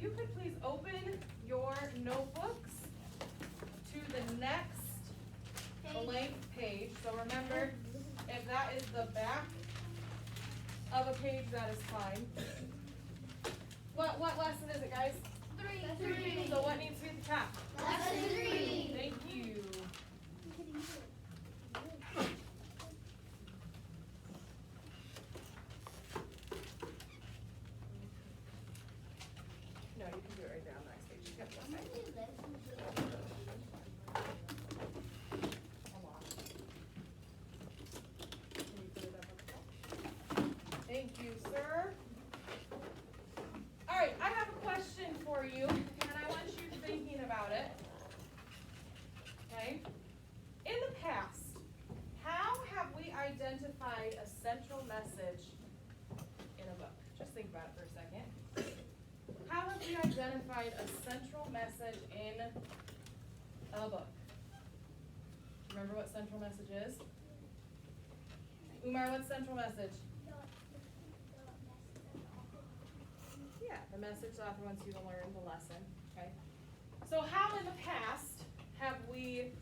you could please open your notebooks to the next blank page. So remember, if that is the back of a page, that is fine. What lesson is it, guys? 3. So what needs to be at the top? Lesson 3. Thank you. No, you can do it right there on the next page. Just gotta go back. A lot. Can you put it up on the top? Thank you, sir. All right, I have a question for you, and I want you thinking about it. Okay? In the past, how have we identified a central message in a book? Just think about it for a second. How have we identified a central message in a book? Remember what central message is? Umar, what's central message? Yeah, the message the author wants you to learn the lesson, okay? So how in the past have we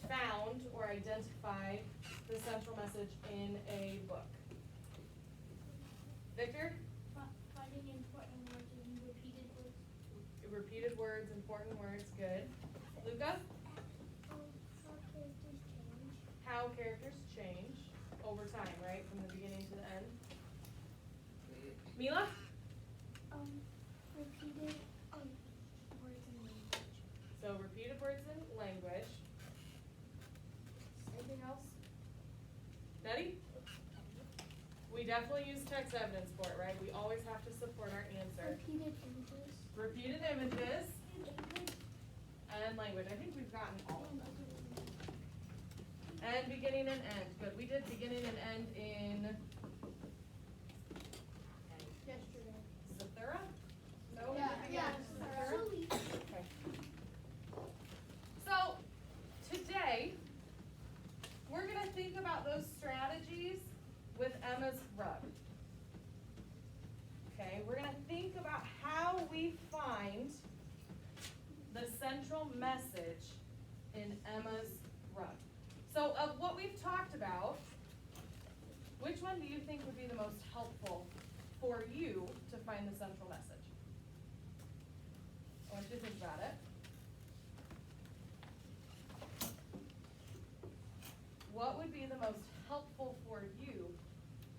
found or identified the central message in a book? Victor? Finding important words and repeated words. Repeated words, important words, good. Luca? How characters change. How characters change over time, right? From the beginning to the end. Mila? Repeated words and language. So repeated words and language. Anything else? Betty? We definitely use text evidence for it, right? We always have to support our answer. Repeated images. Repeated images and language. I think we've gotten all of them. And beginning and end. Good. We did beginning and end in Yesterday. Zathura? No? Yeah. Okay. So today we're going to think about those strategies with Emma's rug. Okay, we're going to think about how we find the central message in Emma's rug. So of what we've talked about, which one do you think would be the most helpful for you to find the central message? I want you to think about it. What would be the most helpful for you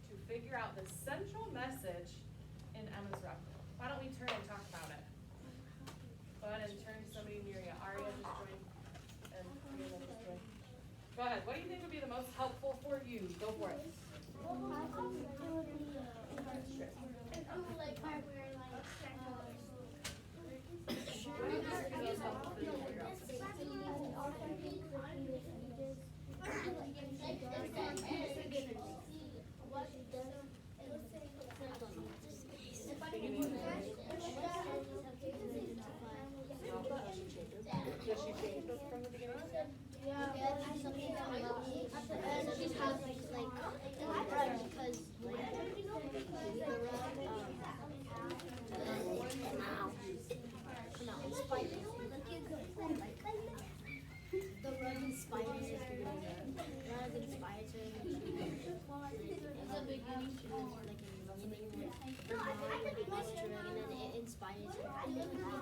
to figure out the central message in Emma's rug? Why don't we turn and talk about it? Go ahead and turn to somebody near you. Aria just joined. And Brianna just joined. Go ahead. What do you think would be the most helpful for you? Go for it. Does she change those from the beginning? Yeah, and she's having because the rug inspires us to do that. Rug inspires her. It's a beginning to like and then it inspires her.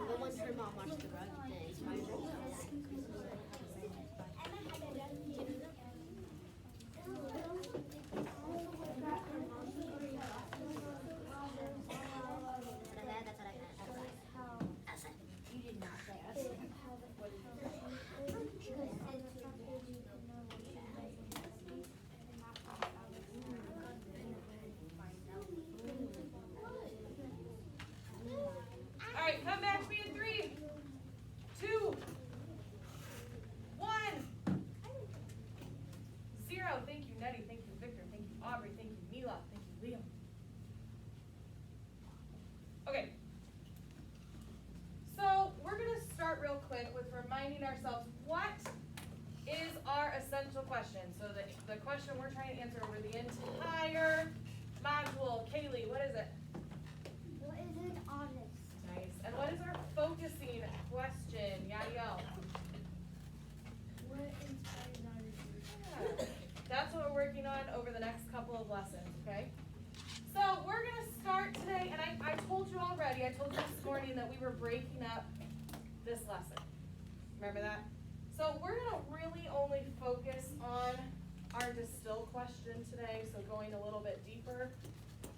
But once her mom watches the rug, then it inspires her. You did not say All right, come back to me in 3, 2, 1. 0. Thank you, Nettie. Thank you, Victor. Thank you, Aubrey. Thank you, Mila. Thank you, Liam. Okay. So we're going to start real quick with reminding ourselves what is our essential question. So the question we're trying to answer over the entire module. Kaylee, what is it? What is an honest? Nice. And what question. Yadiel. What inspires our group? Yeah. That's what we're working on over the next couple of lessons, okay? So we're gonna start today, and I told you already, I told you this morning that we were breaking up this lesson. Remember that? So we're gonna really only focus on our distill question today, so going a little bit deeper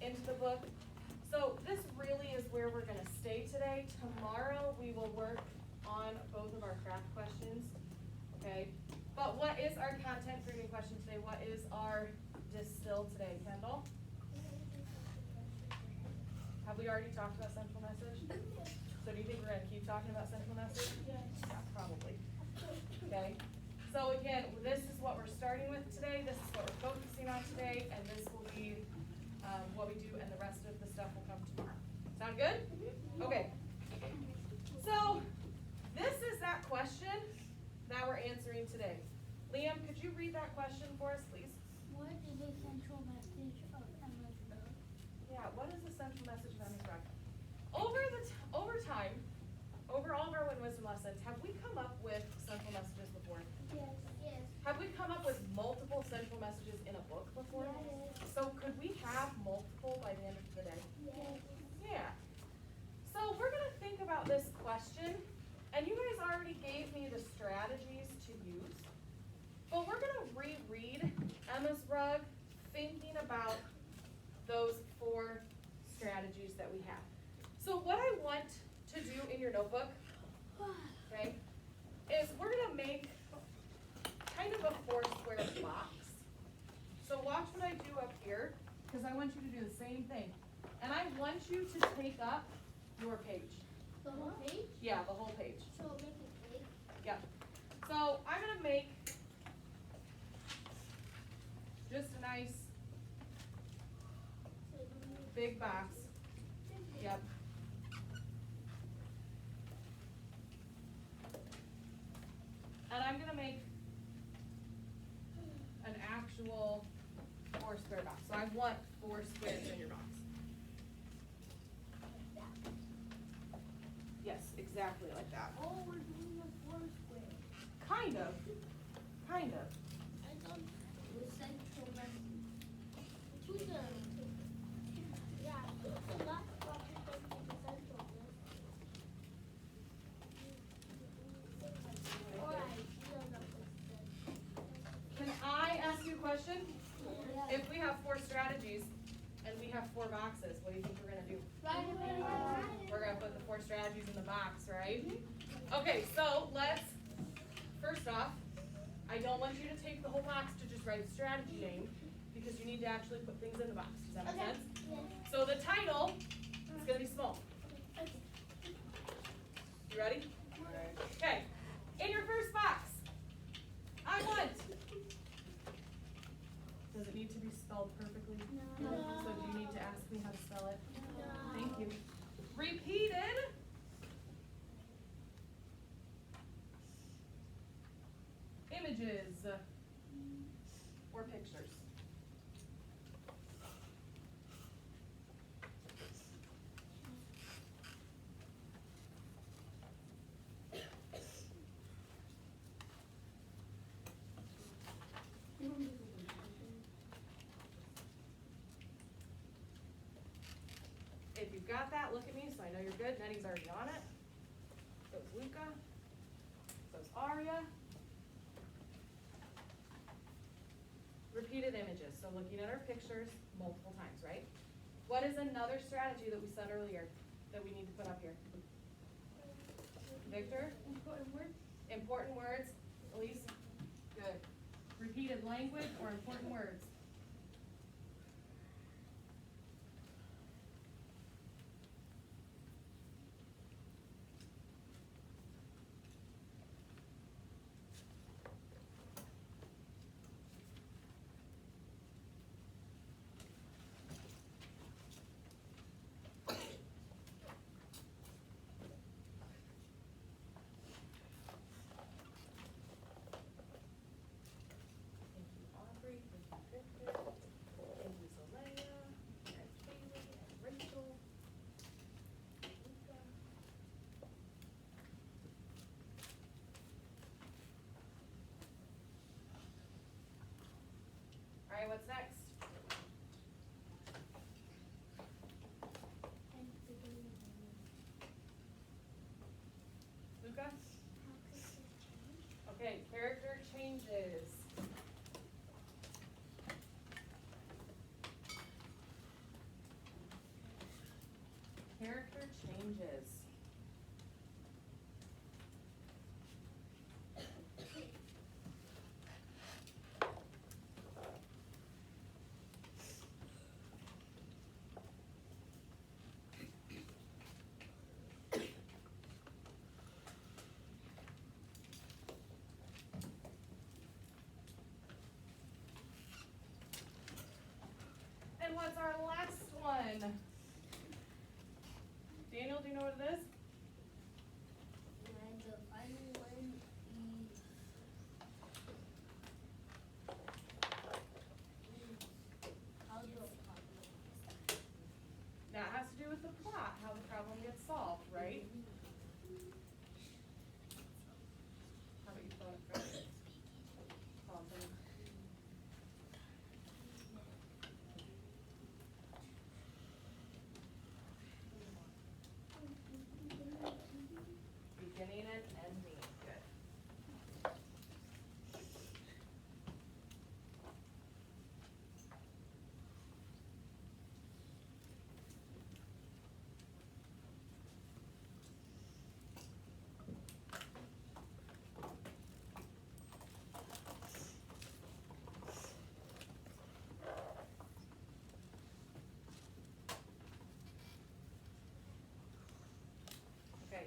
into the book. So this really is where we're gonna stay today. Tomorrow we will work on both of our craft questions, okay? But what is our content grading question today? What is our distill today, Kendall? Have we already talked about central message? So do you think we're gonna keep talking about central message? Yes. Yeah, probably. Okay, so again, this is what we're starting with today, this is what we're focusing on today, and this will be what we do, and the rest of the stuff will come tomorrow. Sound good? Okay. So, this is that question that we're answering today. Liam, could you read that question for us, please? What is the central message of Emma's book? Yeah, what is the central message of Emmy's Rock? Over time, over all of our Win Wisdom lessons, have we come up with central messages before? Yes. Yes. Have we come up with multiple central messages in a book before? Yes. So could we have multiple by the end of the day? Yes. Yeah. So we're gonna think about this question, and you guys already gave me the strategies to use, but we're gonna reread Emma's Rug, thinking about those 4 strategies that we have. So what I want to do in your notebook, okay, is we're gonna make kind of a 4 square box. So watch what I do up here, because I want you to do the same thing. And I want you to take up your page. The whole page? Yeah, the whole page. So make it big? Yep. So I'm gonna make just a nice big box. Yep. And I'm gonna make an actual 4 square box. So I want 4 squares in your box. Yes, exactly like that. Oh, we're doing a 4 square. Kind of. Kind of. I thought it was central message. To the, yeah, the last box is going to be the central message. Or I feel that was the. Can I ask you a question? Yeah. If we have 4 strategies and we have 4 boxes, what do you think we're gonna do? We're gonna put the 4 strategies in the box, right? Okay, so let's, first off, I don't want you to take the whole box to just write a strategy name, because you need to actually put things in the box. Does that make sense? So the title is gonna be small. You ready? Okay, in your first box, I want, does it need to be spelled perfectly? No. So do you need to ask me how to spell it? No. Thank you. Repeated images or pictures. If you've got that, look at me so I know you're good. Nettie's already on it. So's Luca. So's Aria. Repeated images, so looking at our pictures multiple times, right? What is another strategy that we said earlier that we need to put up here? Victor? Important words? Important words. Elise? Good. Repeated language or important words? what's next? Luca? Okay, character changes. Character changes. And what's our last one? Daniel, do you know what it is? And the final one is how the problem. That has to do with the plot, how the problem gets solved, right? How about you fill in the rest? Awesome. Beginning and ending, good. Okay,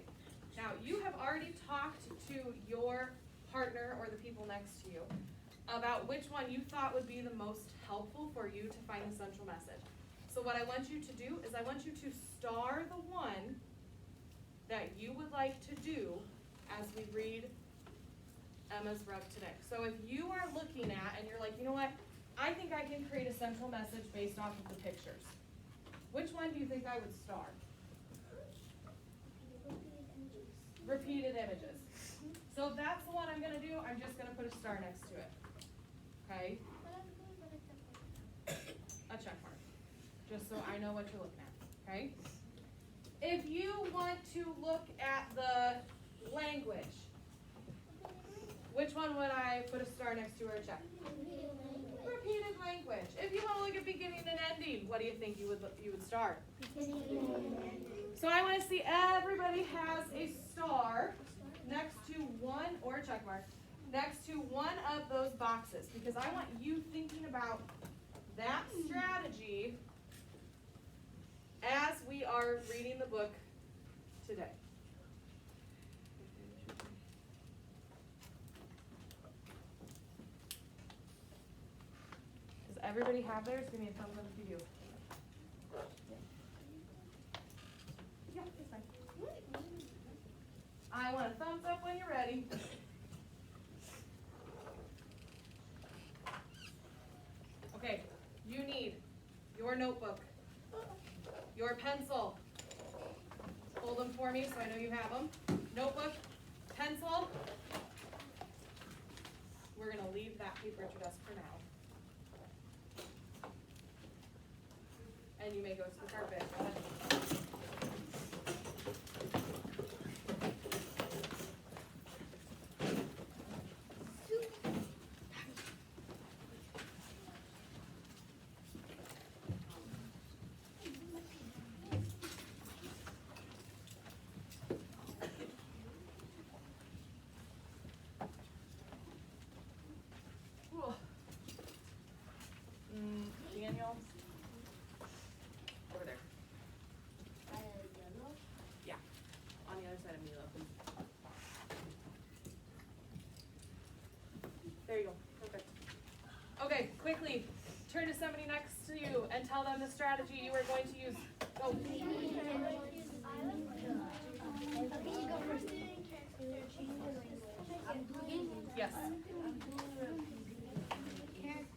now you have already talked to your partner or the people next to you about which one you thought would be the most helpful for you to find the central message. So what I want you to do is I want you to star the one that you would like to do as we read Emma's rep today. So if you are looking at and you're like, you know what, I think I can create a central message based off of the pictures. Which one do you think I would star? Repeated images. So if that's the one I'm going to do, I'm just going to put a star next to it. Okay? A check mark. Just so I know what you're looking at. Okay? If you want to look at the language, which one would I put a star next to or a check? Repeated language. If you want to look at beginning and ending, what do you think you would star? So I want to see everybody has a star next to one, or a check mark, next to one of those boxes, because I want you thinking about that strategy as we are reading the book today. Does everybody have theirs? Give me a thumbs up if you do. Yeah, it's fine. I want a thumbs up when you're ready. Okay, you need your notebook, your pencil. Hold them for me so I know you have them. Notebook, pencil. We're going to leave that paper at your desk for now. And you may go to the carpet. Go ahead. Daniel? Over there. Yeah, on the other side of Milo. There you go, perfect. Okay, quickly, turn to somebody next to you and tell them the strategy you are going to use. Go. Yes.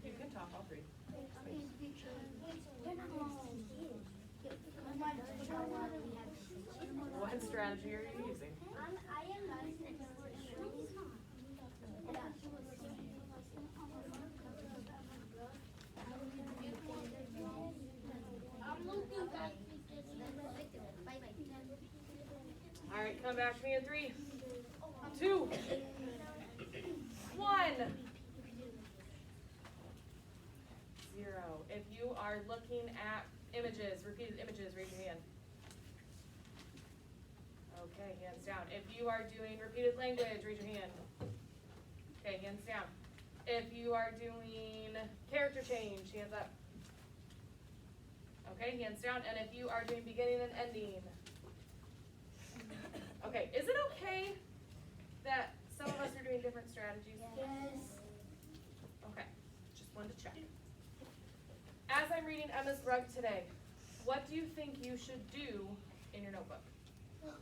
You can talk, all three. What strategy are you using? back to me in 3, 2, 1. 0. If you are looking at images, repeated images, raise your hand. Okay, hands down. If you are doing repeated language, raise your hand. Okay, hands down. If you are doing character change, hands up. Okay, hands down. And if you are doing beginning and ending. Okay, is it okay that some of us are doing different strategies? Yes. Okay, just wanted to check. As I'm reading Emma's rug today, what do you think you should do in your notebook?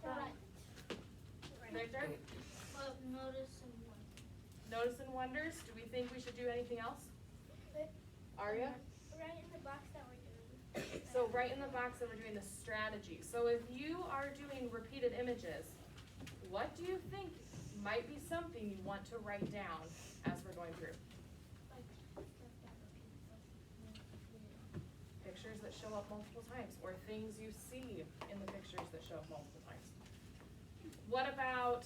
Right. Victor? Notice and one. Notice and wonders. Do we think we should do anything else? Arya? Right in the box that we're doing. So right in the box that we're doing the strategy. So if you are doing repeated images, what do you think might be something you want to write down as we're going through? Pictures that show up multiple times, or things you see in the pictures that show up multiple times. What about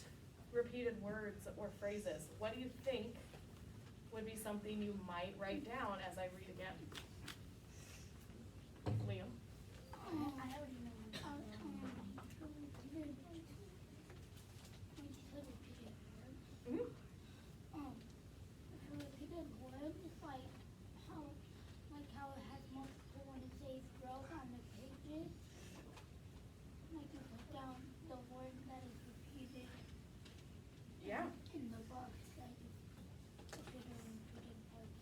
repeated words or phrases? What do you think would be something you might write down as I read again? Liam? I already know. Mm-hmm. Repeated word, like how it has multiple when it says rows on the pages. Like you put down the word that is repeated. Yeah. In the box that is repeated words.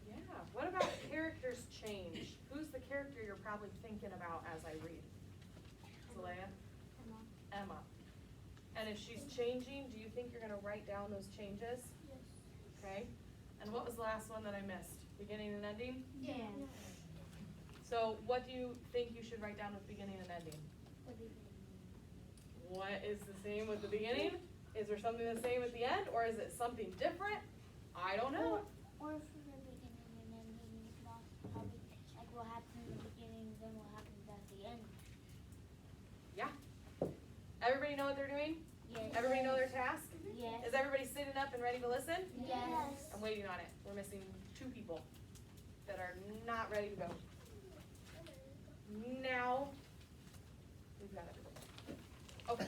Yeah. What about characters change? Who's the character you're probably thinking about as I read? Zelaya? Emma. And if she's changing, do you think you're going to write down those changes? Yes. Okay. And what was the last one that I missed? Beginning and ending? Yeah. So what do you think you should write down with beginning and ending? What is the same with the beginning? Is there something the same at the end, or is it something different? I don't know. Or for the beginning and ending, not probably like what happens in the beginning, then what happens at the end. Yeah. Everybody know what they're doing? Yes. Everybody know their task? Yes. Is everybody sitting up and ready to listen? Yes. I'm waiting on it. We're missing 2 people that are not ready to go. Now, we've got it. Okay.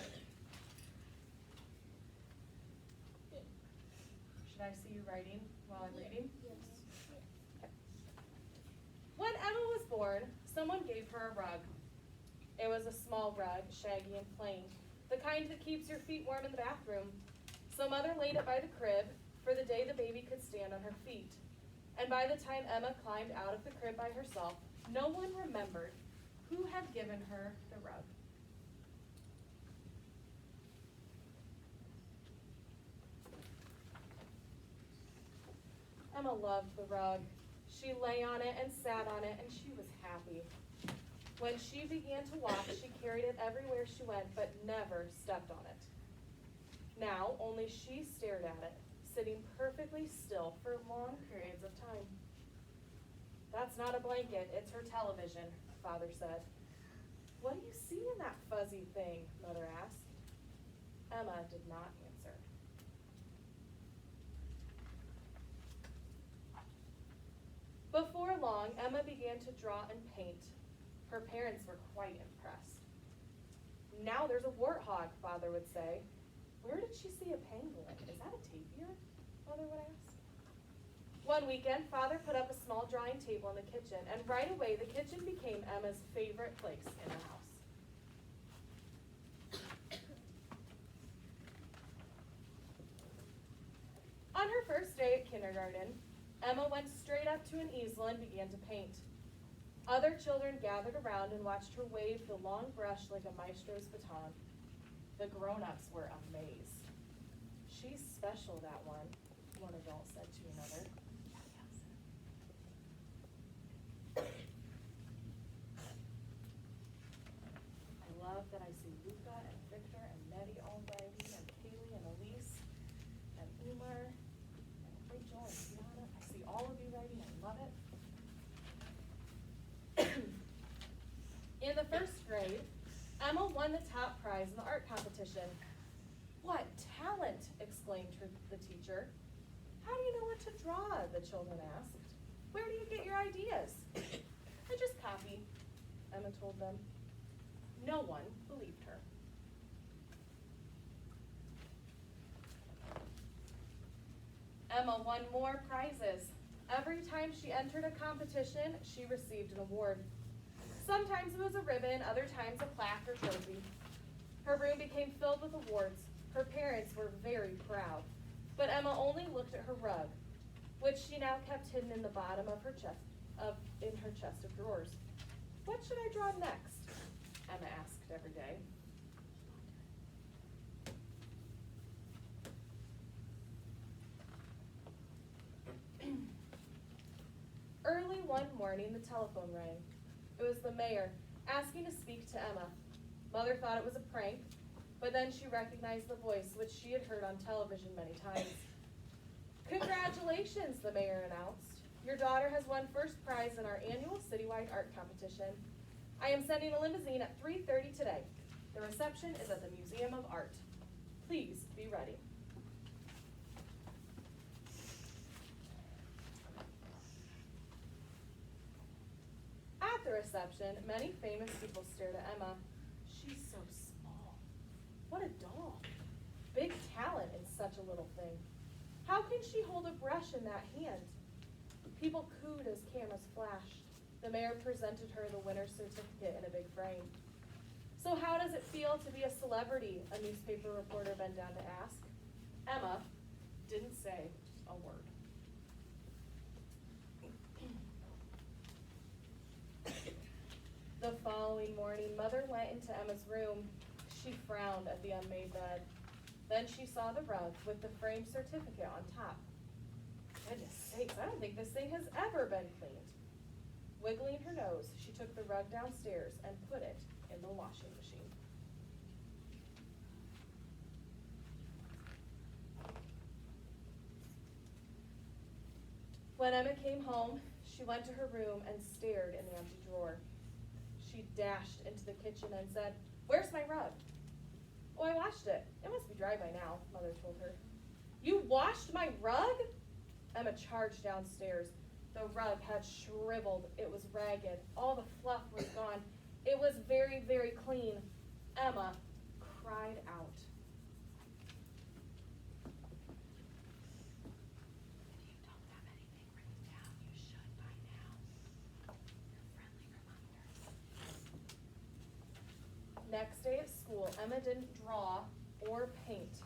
Should I see you writing while I'm reading? Yes. Okay. When Emma was born, someone gave her a rug. It was a small rug, shaggy and plain, the kind that keeps your feet warm in the bathroom. So Mother laid it by the crib for the day the baby could stand on her feet. And by the time Emma climbed out of the crib by herself, no one remembered who had given her the rug. Emma loved the rug. She lay on it and sat on it, and she was happy. When she began to walk, she carried it everywhere she went, but never stepped on it. Now, only she stared at it, sitting perfectly still for long periods of time. "That's not a blanket, it's her television," Father said. "What do you see in that fuzzy thing?" Mother asked. Emma did not answer. Before long, Emma began to draw and paint. Her parents were quite impressed. "Now there's a warthog," Father would say. "Where did she see a pangolin? Is that a tapir?" Mother would ask. One weekend, Father put up a small drawing table in the kitchen, and right away the kitchen became Emma's favorite place in the house. On her first day at kindergarten, Emma went straight up to an easel and began to paint. Other children gathered around and watched her wave the long brush like a maestro's baton. The grown-ups were amazed. "She's special, that one adult said to another. I love that I see Luca and Victor and Nettie all writing, and Kaylee and Elise and Umar and Rachel and Tiana. I see all of you writing. I love it. In the first grade, Emma won the top prize in the art competition. "What talent!" exclaimed the teacher. "How do you know what to draw?" the children asked. "Where do you get your ideas?" "I just copy," Emma told them. No one believed her. Emma won more prizes. Every time she entered a competition, she received an award. Sometimes it was a ribbon, other times a plaque or trophy. Her room became filled with awards. Her parents were very proud. But Emma only looked at her rug, which she now kept hidden in the bottom of her chest of drawers. "What should I draw next?" Emma asked every day. Early one morning, the telephone rang. It was the mayor, asking to speak to Emma. Mother thought it was a prank, but then she recognized the voice, which she had heard on television many times. "Congratulations," the mayor announced. "Your daughter has won first prize in our annual citywide art competition. I am sending a limousine at 3:30 today. The reception is at the Museum of Art. Please be ready." At the reception, many famous people stared at Emma. "She's so small. What a doll. Big talent in such a little thing. How can she hold a brush in that hand?" People cooed as cameras flashed. The mayor presented her the winner's certificate in a big frame. "So how does it feel to be a celebrity?" a newspaper reporter bent down to ask. Emma didn't say a word. The following morning, Mother went into Emma's room. She frowned at the unmade bed. Then she saw the rug with the framed certificate on top. "Goodness sakes, I don't think this thing has ever been cleaned." Wiggling her nose, she took the rug downstairs and put it in the washing machine. When Emma came home, she went to her room and stared in the empty drawer. She dashed into the kitchen and said, "Where's my rug?" "Oh, I washed it. It must be dry by now," Mother told her. "You washed my rug?" Emma charged downstairs. The rug had shriveled. It was ragged. All the fluff was gone. It was very, very clean. Emma cried out. If you don't have anything written down, you should by now. Friendly reminders. Next day at school, Emma didn't draw or paint.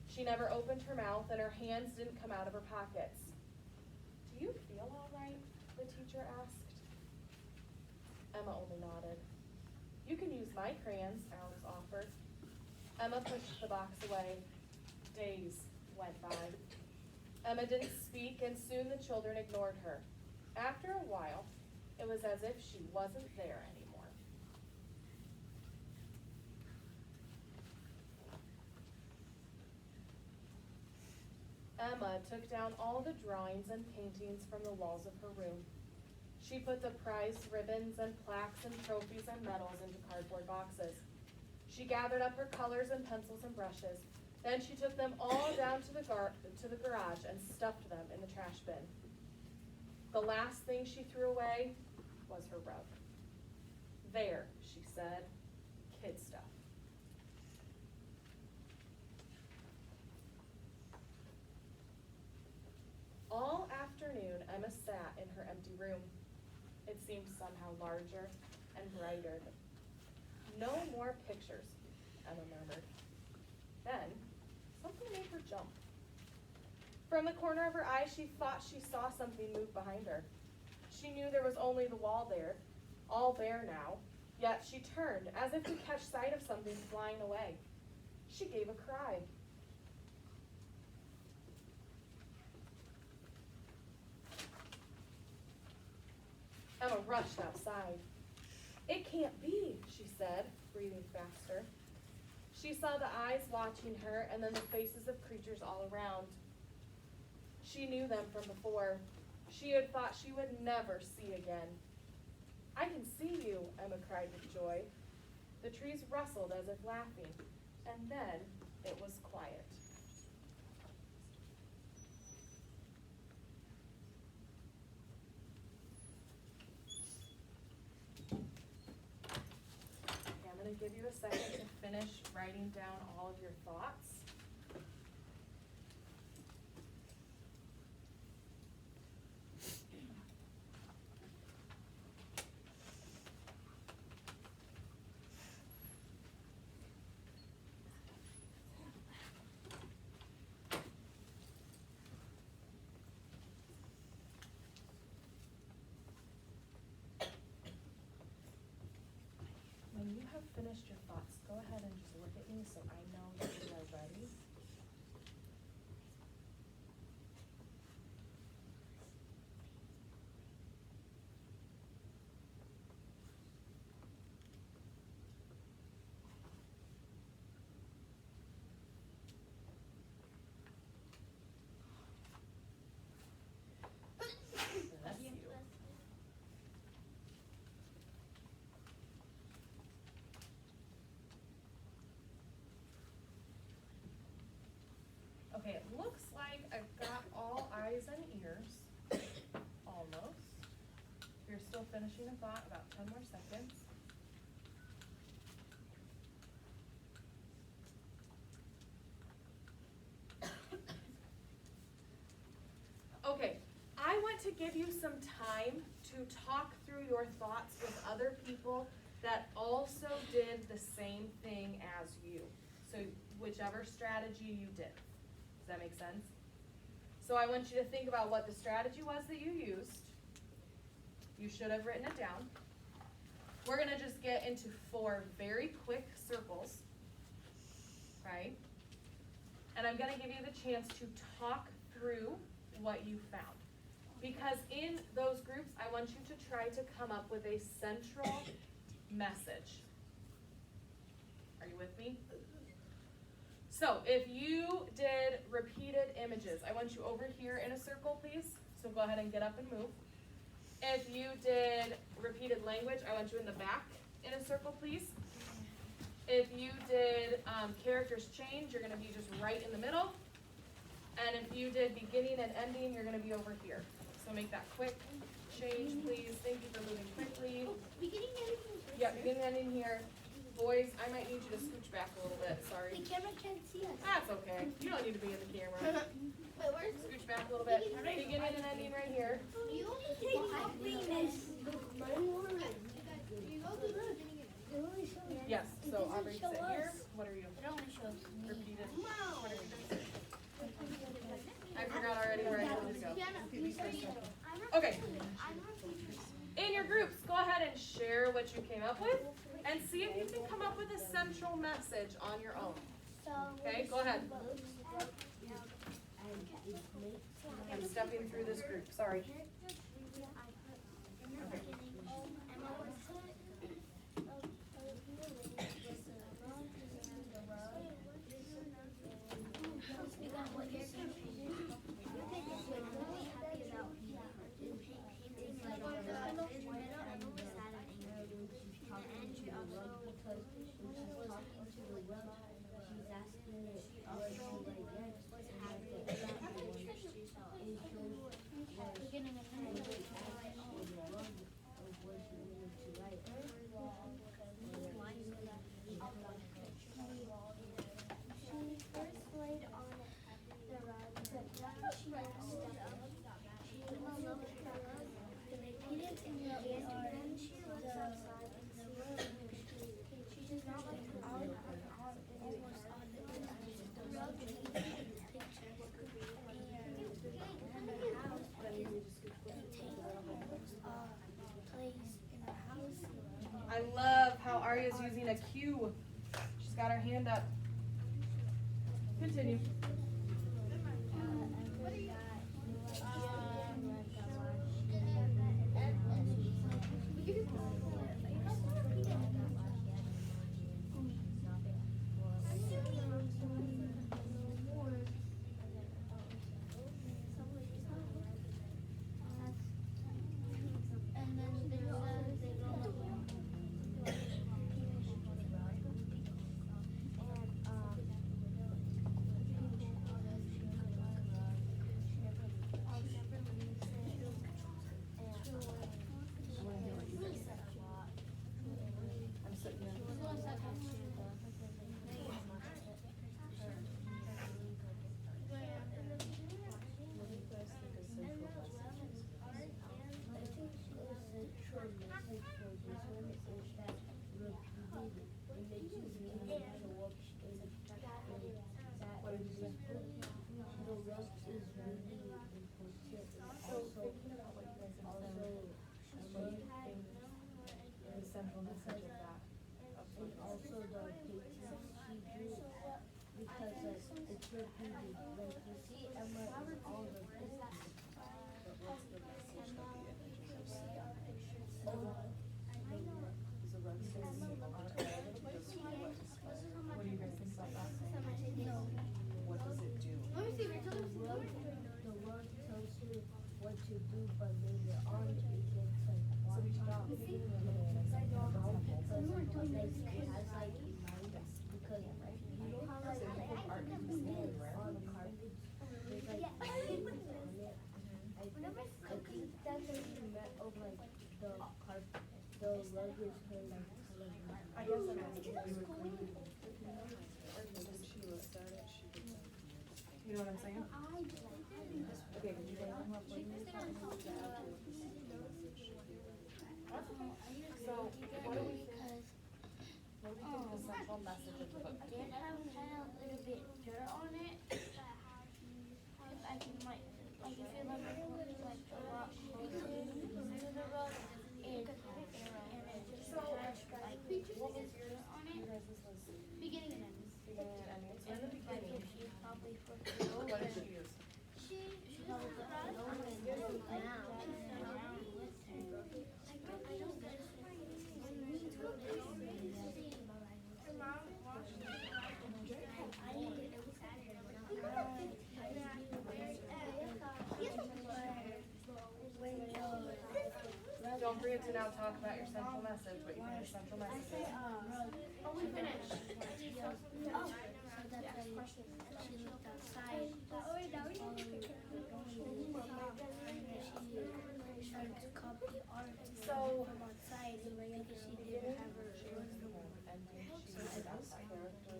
She never opened her mouth and her hands didn't come out of her pockets. "Do you feel all right?" the teacher asked. Emma only nodded. "You can use my crayons," Alex offered. Emma pushed the box away. Days went by. Emma didn't speak, and soon the children ignored her. After a while, it was as if she wasn't there anymore. Emma took down all the drawings and paintings from the walls of her room. She put the prized ribbons and plaques and trophies and medals into cardboard boxes. She gathered up her colors and pencils and brushes. Then she took them all down to the garage and stuffed them in the trash bin. The last thing she threw away was her rug. "There," she said, "kid stuff." All afternoon, Emma sat in her empty room. It seemed somehow larger and brighter. "No more pictures," Emma murmured. Then, something made her jump. From the corner of her eye, she thought she saw something move behind her. She knew there was only the wall there, all bare now, yet she turned as if to catch sight of something flying away. She gave a cry. Emma rushed outside. "It can't be," she said, breathing faster. She saw the eyes watching her and then the faces of creatures all around. She knew them from before. She had thought she would never see again. "I can see you," Emma cried with joy. The trees rustled as if laughing, and then it was quiet. Okay, I'm gonna give you a second to finish writing down all of your thoughts. When you have finished your thoughts, go ahead and just look at me so I know that you are ready. Bless you. Okay, it looks like I've got all eyes and ears, almost. If you're still finishing a thought, about 10 more seconds. Okay, I want to give you some time to talk through your thoughts with other people that also did the same thing as you. So whichever strategy you did. Does that make sense? So I want you to think about what the strategy was that you used. You should have written it down. We're gonna just get into 4 very quick circles, right? And I'm gonna give you the chance to talk through what you found. Because in those groups, I want you to try to come up with a central message. Are you with me? So if you did repeated images, I want you over here in a circle, please. So go ahead and get up and move. If you did repeated language, I want you in the back in a circle, please. If you did characters change, you're gonna be just right in the middle. And if you did beginning and ending, you're gonna be over here. So make that quick change, please. Thank you for moving quickly. Beginning and ending. Yeah, beginning and ending here. Boys, I might need you to scooch back a little bit, sorry. The camera can't see us. That's okay. You don't need to be in the camera. Wait, where's the Scooch back a little bit. Beginning and ending right here. You only take off Venus. You go to the beginning and ending. Yes, so Aubrey, sit here. What are you? It only shows me. Repeated. What are we doing? I forgot already where I told you to go. Give me 1 second. Okay. In your groups, go ahead and share what you came up with and see if you can come up with a central message on your own. Okay, go ahead. I'm stepping through this group, sorry. Okay. I love how Arya's using a cue. She's got her hand up. Continue. repeated. Like you see Emma in all the pictures. What do you guys think about that? What does it do? Let me see, Rachel. The word tells you what to do, but later on it gets like washed out. Because it has like because you know how like art is made on the carpet. There's like lines on it. I think that's what you meant of like the carpet. The rug is her like color. I guess I'm asking you would clean. You know what I'm saying? Okay, did you guys come up with this? So, what do we think the central message of the book? I did have kind of a little bit dirt on it. If I can like if you look like a lot closer to the rug, it just So, like what was yours? on You it. guys, this was Beginning and end. beginning and ending. So in the beginning, She probably put what did she use? she probably put it over and like down with Don't forget to now talk about your central message, what you think your central message is. we finished. So that's why she looked outside. She started to copy art So, from outside because she didn't have her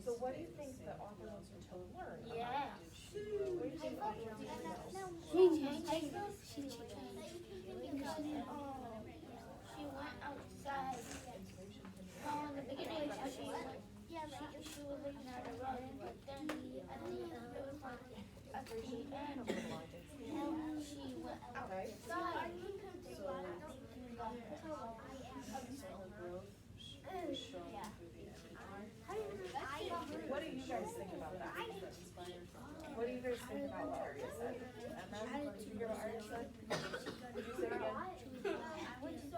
so what do you think the author wants you to learn? Yeah. What do you think the author wants you to learn? She went outside. In the beginning, she was looking at a rug, but then at the end, she went Okay. outside. What do you guys think about that? What do you guys think about what Arya said? Emma, did you hear what Arya said? Did you say it again? I went to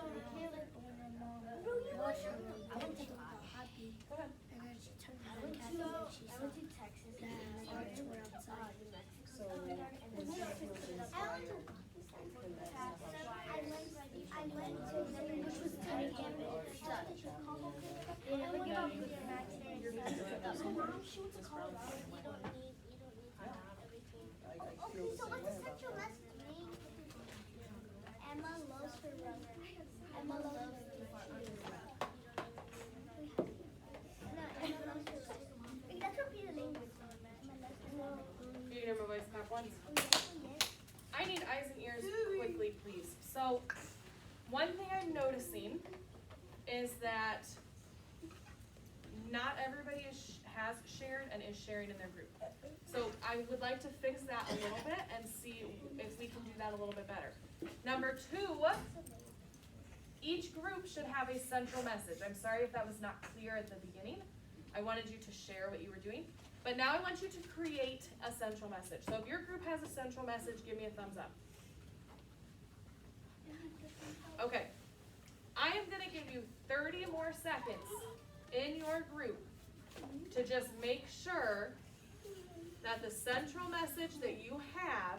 Go ahead. and then she turned to the cafe and she saw that art were outside. So, was she feeling inspired? Which was tiny Okay, so what's the central message? Emma loves her brother. Emma loves her That's repeated language. You can hear my voice clap once. I need eyes and ears quickly, please. So, one thing I'm noticing is that not everybody has shared and is sharing in their group. So I would like to fix that a little bit and see if we can do that a little bit better. Number 2, each group should have a central message. I'm sorry if that was not clear at the beginning. I wanted you to share what you were doing. But now I want you to create a central message. So if your group has a central message, give me a thumbs up. Okay. I am going to give you 30 more seconds in your group to just make sure that the central message that you have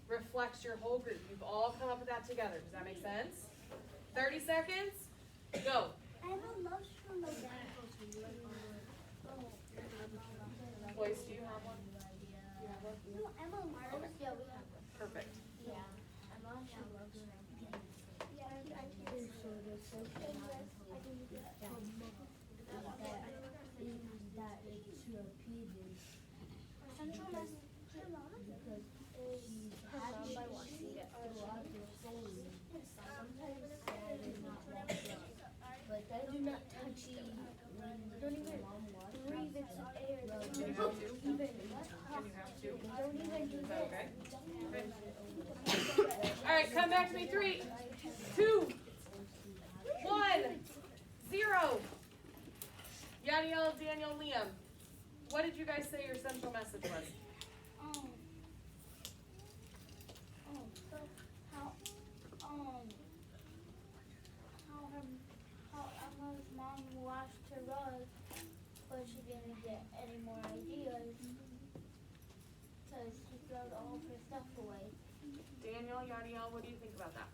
reflects your whole group. You've all come up with that together. Does that make sense? 30 seconds. Go. Emma loves her brother. Boys, do you have one? Do you have one? No, Emma loves. Okay. Yeah, we have. Perfect. Yeah. Emma, she loves her. Yeah, I do. So the social that it's repeated. Central message. Because she's happy by watching it throughout the story. Sometimes sad and not like that. But then do not touch it. Don't even breathe its air. Can you have two? Can you have two? Don't even do Is that okay? this. All right, come back to me. 3, 2, 1, 0. Yadiel, Daniel, Liam. what did you guys say your central message was? So how Emma's mom washed her rug, but she didn't get any more ideas, because she threw all of her stuff away. Daniel, Yadiel, what do you think about that?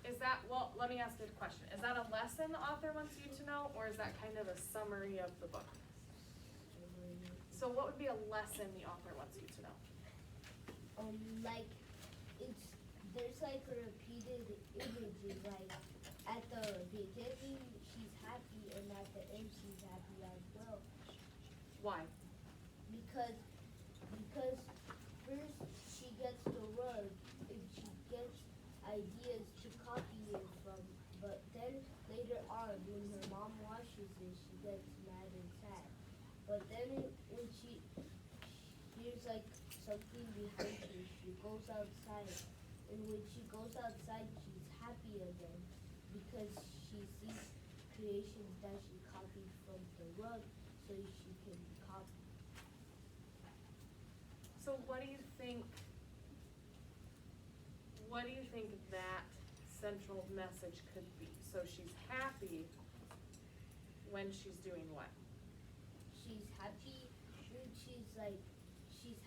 Is that, well, let me ask you a question. Is that a lesson the author wants you to know, or is that kind of a summary of the book? So what would be a lesson the author wants you to know? Like, there's like repeated images, like, at the beginning, she's happy, and at the end, she's happy as well. Why? Because first she gets the rug, and she gets ideas to copy it from, but then later on, when her mom washes it, she gets mad and sad. But then when she hears like something behind her, she goes outside, and when she goes outside, she's happy again, because she sees creations that she copied from the rug, so she can copy. So what do you think that central message could be? So she's happy when she's doing what? She's happy when she's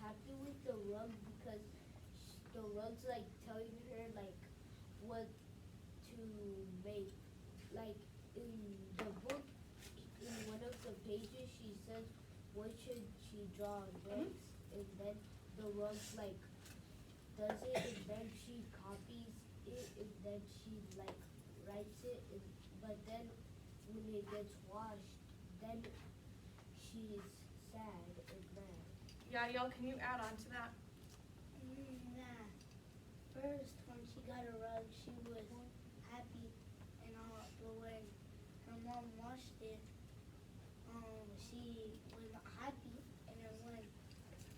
happy with the rug, because the rug's like telling her like what to make. Like in the book, in one of the pages, she says what should she draw next, and then the rug like does it, and then she copies it, and then she like writes it, but then when it gets washed, then she's sad and mad. Yadiel, can you add on to that? Yeah. First, when she got a rug, she was happy and all, but when her mom washed it, she was not happy, and then when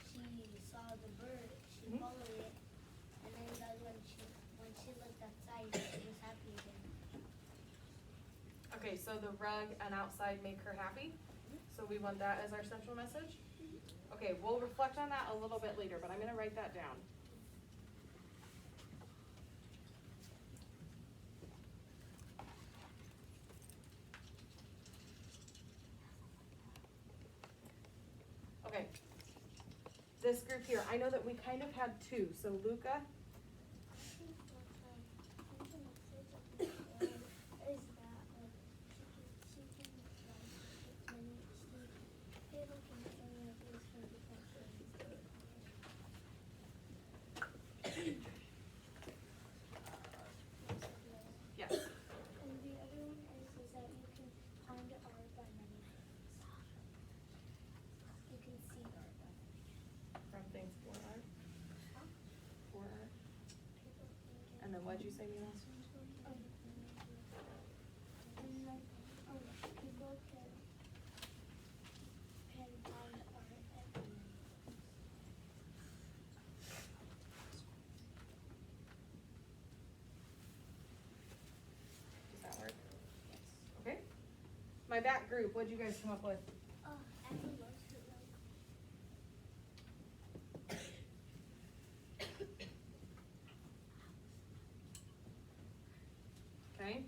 she saw the bird, she followed it, and then that's when she looked outside, she was happy again. Okay, so the rug and outside make her happy? So we want that as our central message? Okay, we'll reflect on that a little bit later, but I'm gonna write that down. Okay. This group here, I know that we kind of had two, so Luca, yes. And the other one is that you can find art by many things. You can see art by many things. From things for art. Huh? For art. People can And then what'd you say, Mila? and like, people can find art everywhere. Does that work? Okay. My back group, what'd you guys come up with? Abby loves her rug. Okay.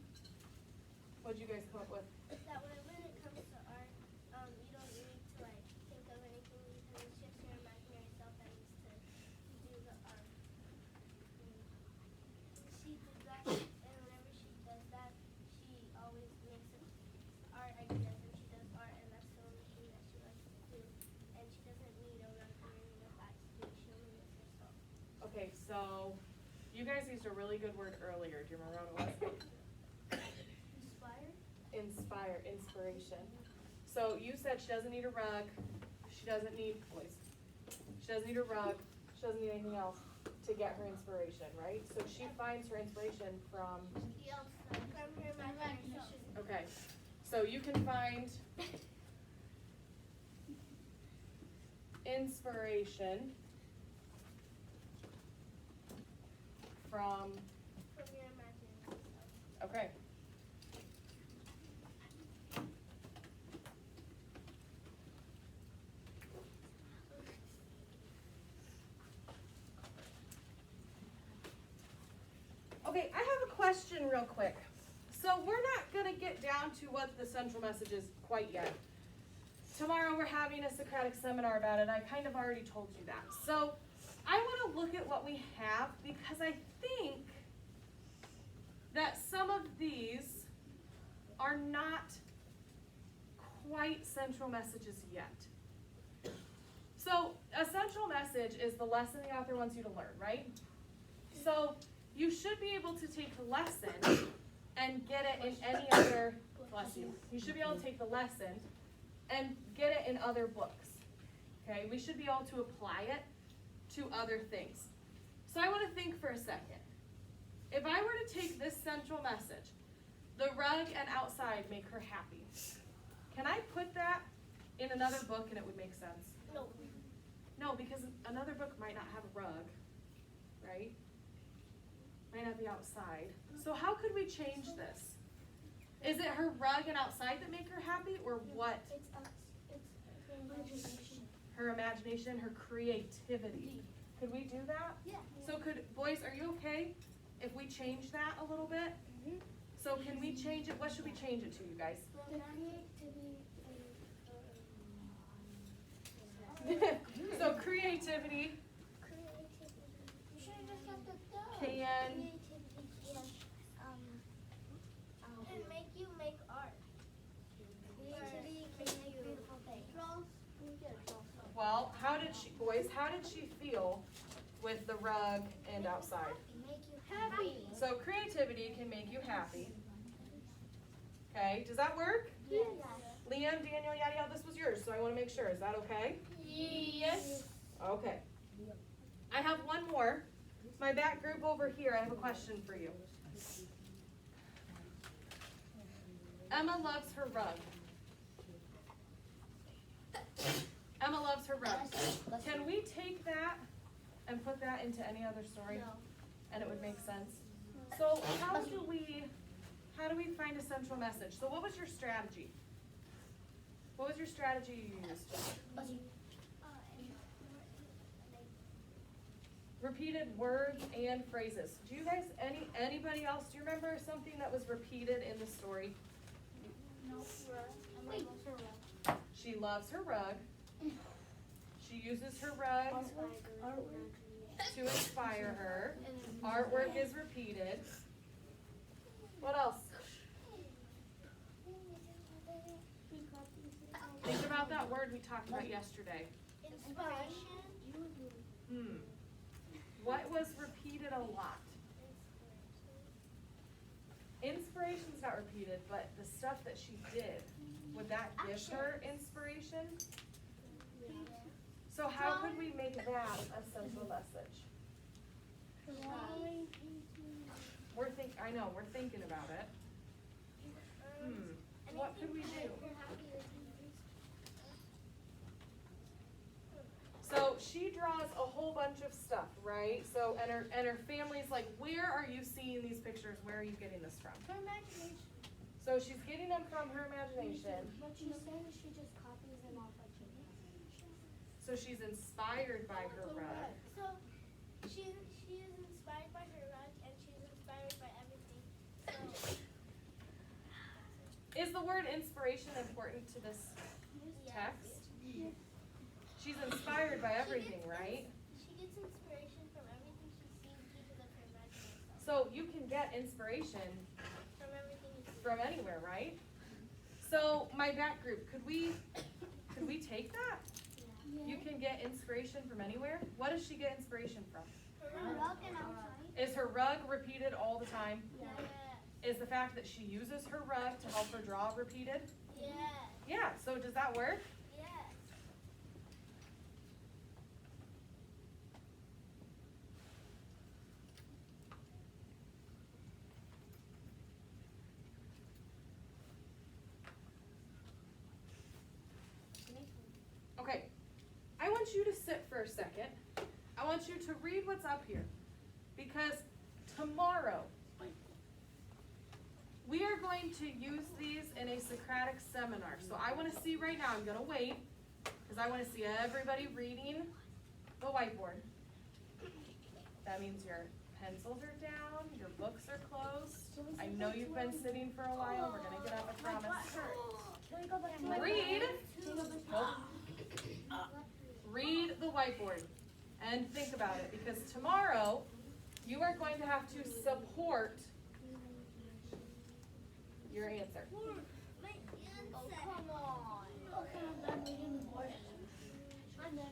What'd you guys come up with? That when it comes to art, you don't need to like think of anything, because it's just your imaginary self that needs to do the art. She did that, and whenever she does that, she always makes art ideas, and she does art, and that's the only thing that she likes to do. And she doesn't need a rug or any of that to do it. She only makes herself. Okay, so you guys used a really good word earlier. Do you remember what it was? Inspire? Inspiration. So you said she doesn't need a rug, she doesn't need, boys, she doesn't need a rug, she doesn't need anything else to get her inspiration, right? So she finds her inspiration from, Yes, from her imagination. okay, so you can find inspiration from, From your imaginary self. okay. question real quick. So we're not gonna get down to what the central message is quite yet. Tomorrow we're having a Socratic seminar about it. I kind of already told you that. So I wanna look at what we have because I think that some of these are not quite central messages yet. So a central message is the lesson the author wants you to learn, right? So you should be able to take the lesson and get it in any other, bless you. You should be able to take the lesson and get it in other books. Okay, we should be able to apply it to other things. So I want to think for a second. If I were to take this central message, the rug and outside make her happy, can I put that in another book and it would make sense? No. No, because another book might not have a rug, right? Might not be outside. So how could we change this? Is it her rug and outside that make her happy, or what? It's her imagination. Her imagination, her creativity. Could we do that? Yeah. So boys, are you okay if we change that a little bit? Mm-hmm. So can we change it? What should we change it to, you guys? So creativity You should have just left it can, though. Creativity can make you make art. Creativity can make beautiful things. well, boys, how did she feel with the rug and outside? Make you happy. So creativity can make you happy. Okay, does that work? Yes. Liam, Daniel, Yadiel, this was yours, so I want to make sure. Is that okay? Yes. Okay. I have one more. My back group over here, I have a question for you. Emma loves her rug. Emma loves her rug. Can we take that and put that into any other story? No. And it would make sense? So how do we find a central message? So what was your strategy? What was your strategy you used? Repeated words and phrases. Do you guys, anybody else, do you remember something that was repeated in the story? No. She loves her rug. She uses her rug to inspire her. Artwork is repeated. What else? Think about that word we talked about yesterday. Inspiration. What was repeated a lot? Inspiration's not repeated, but the stuff that she did, would that give her inspiration? So how could we make that a central message? We're thinking about it. What could we do? So she draws a whole bunch of stuff, right? So and her family's like, where are you seeing these pictures? Where are you getting this from? Her imagination. So she's getting them from her imagination. But she said she just copies them off like So she's inspired by her rug. So she is inspired by her rug and she's inspired by everything. So Is the word inspiration important to this text? Yes. She's inspired by everything, right? She gets inspiration from everything she sees because of her imagination. So you can get inspiration From everything you see. from anywhere, right? So my back group, could we take that? You can get inspiration from anywhere? What does she get inspiration from? Her rug and outside. Is her rug repeated all the time? Yes. Is the fact that she uses her rug to help her draw repeated? Yes. Yeah, so does that work? Yes. Okay, I want you to sit for a second. I want you to read what's up here. Because tomorrow, we are going to use these in a Socratic seminar. So I want to see right now, I'm going to wait, because I want to see everybody reading the whiteboard. That means your pencils are down, your books are closed. I know you've been sitting for a while, we're gonna get up, I promise. Can we go back to my Read. Can we go back to Read the whiteboard and think about it, because tomorrow you are going to have to support your answer. Oh, come on. Okay, I'm done reading the board. I'm done.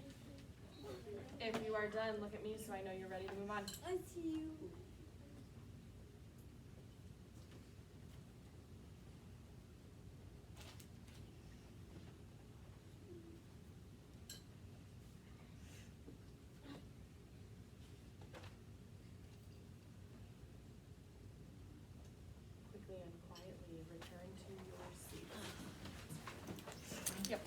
If you are done, look at me so I know you're ready to move on. I see you. Quickly and quietly return to your seat. Yep.